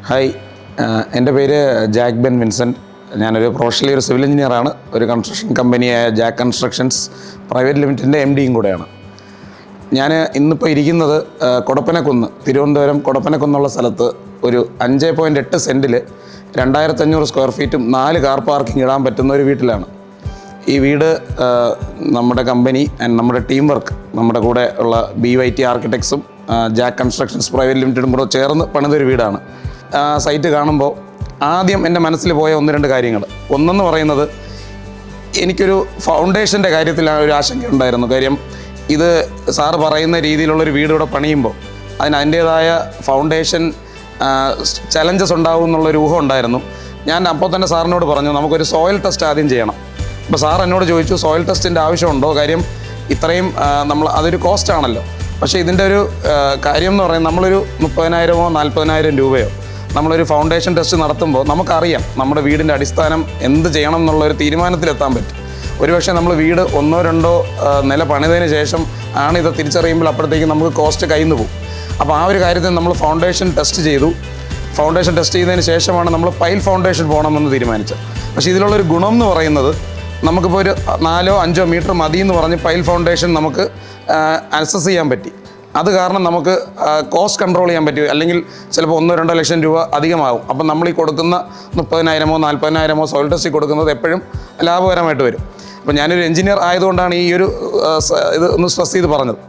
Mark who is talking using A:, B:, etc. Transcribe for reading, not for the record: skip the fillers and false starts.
A: Hi, എൻ്റെ പേര് Jack Ben Vincent. ഞാനൊരു പ്രൊഫഷണലി ഒരു സിവിൽ എഞ്ചിനീയറാണ്. ഒരു കൺസ്ട്രക്ഷൻ കമ്പനിയായ ജാക്ക് കൺസ്ട്രക്ഷൻസ് പ്രൈവറ്റ് ലിമിറ്റഡിൻ്റെ MD-യും കൂടെയാണ്. ഞാൻ ഇന്നിപ്പോൾ ഇരിക്കുന്നത് കൊടപ്പനക്കുന്ന്, തിരുവനന്തപുരം കൊടപ്പനക്കുന്നുള്ള സ്ഥലത്ത് ഒരു 5.8 സെൻറ്റിൽ 2500 സ്ക്വയർ ഫീറ്റും 4 കാർ പാർക്കിംഗ് ഇടാൻ പറ്റുന്ന ഒരു വീട്ടിലാണ്. ഈ വീട് നമ്മുടെ കമ്പനി ആൻഡ് നമ്മുടെ ടീം വർക്ക്, നമ്മുടെ കൂടെ ഉള്ള BYT ആർക്കിടെക്ട്സും ജാക്ക് കൺസ്ട്രക്ഷൻസ് പ്രൈവറ്റ് ലിമിറ്റഡും കൂടെ ചേർന്ന് പണിതൊരു വീടാണ്. സൈറ്റ് കാണുമ്പോൾ ആദ്യം എൻ്റെ മനസ്സിൽ പോയ 1-2 കാര്യങ്ങൾ. ഒന്നെന്ന് പറയുന്നത്, എനിക്കൊരു ഫൗണ്ടേഷൻ്റെ കാര്യത്തിലാണ് ഒരു ആശങ്ക ഉണ്ടായിരുന്നു. കാര്യം ഇത് സാറ് പറയുന്ന രീതിയിലുള്ളൊരു വീട് ഇവിടെ പണിയുമ്പോൾ അതിൻ്റേതായ ഫൗണ്ടേഷൻ ചലഞ്ചസ് ഉണ്ടാവും എന്നുള്ളൊരു ഊഹം ഉണ്ടായിരുന്നു. ഞാൻ അപ്പോൾ തന്നെ സാറിനോട് പറഞ്ഞു, നമുക്കൊരു സോയിൽ ടെസ്റ്റ് ആദ്യം ചെയ്യണം. അപ്പോൾ സാർ എന്നോട് ചോദിച്ചു, സോയിൽ ടെസ്റ്റിൻ്റെ ആവശ്യമുണ്ടോ? കാര്യം ഇത്രയും അതൊരു കോസ്റ്റ് ആണല്ലോ. പക്ഷേ ഇതിൻ്റെ ഒരു കാര്യം എന്ന് പറയുന്നത്, നമ്മളൊരു 30,000-ഓ 40,000 രൂപയോ നമ്മളൊരു ഫൗണ്ടേഷൻ ടെസ്റ്റ് നടത്തുമ്പോൾ നമുക്കറിയാം നമ്മുടെ വീടിൻ്റെ അടിസ്ഥാനം എന്ത് ചെയ്യണം എന്നുള്ളൊരു തീരുമാനത്തിലെത്താൻ പറ്റും. ഒരുപക്ഷെ നമ്മൾ വീട് 1-2 നില പണിതതിന് ശേഷം ആണ് ഇത് തിരിച്ചറിയുമ്പോൾ അപ്പോഴത്തേക്കും നമുക്ക് കോസ്റ്റ് കയ്യിൽ നിന്ന് പോകും. അപ്പോൾ ആ ഒരു കാര്യത്തിൽ നമ്മൾ ഫൗണ്ടേഷൻ ടെസ്റ്റ് ചെയ്തു. ഫൗണ്ടേഷൻ ടെസ്റ്റ് ചെയ്തതിന് ശേഷമാണ് നമ്മൾ പൈൽ ഫൗണ്ടേഷൻ പോകണമെന്ന് തീരുമാനിച്ചത്. പക്ഷേ ഇതിലുള്ളൊരു ഗുണം എന്ന് പറയുന്നത്, നമുക്കിപ്പോൾ ഒരു 4-5 മീറ്റർ മതി എന്ന് പറഞ്ഞ് പൈൽ ഫൗണ്ടേഷൻ നമുക്ക് അക്സസ് ചെയ്യാൻ പറ്റി. അത് കാരണം നമുക്ക് കോസ്റ്റ് കൺട്രോൾ ചെയ്യാൻ പറ്റും. അല്ലെങ്കിൽ ചിലപ്പോൾ 1-2 ലക്ഷം രൂപ അധികമാകും. അപ്പം നമ്മൾ ഈ കൊടുക്കുന്ന 30,000-ഓ 40,000-ഓ സോയിൽ ടെസ്റ്റ് കൊടുക്കുന്നത് എപ്പോഴും ലാഭകരമായിട്ട് വരും. അപ്പോൾ ഞാനൊരു എഞ്ചിനീയർ ആയതുകൊണ്ടാണ് ഈ ഒരു ഇത് ഒന്ന് സ്ട്രെസ് ചെയ്ത് പറഞ്ഞത്.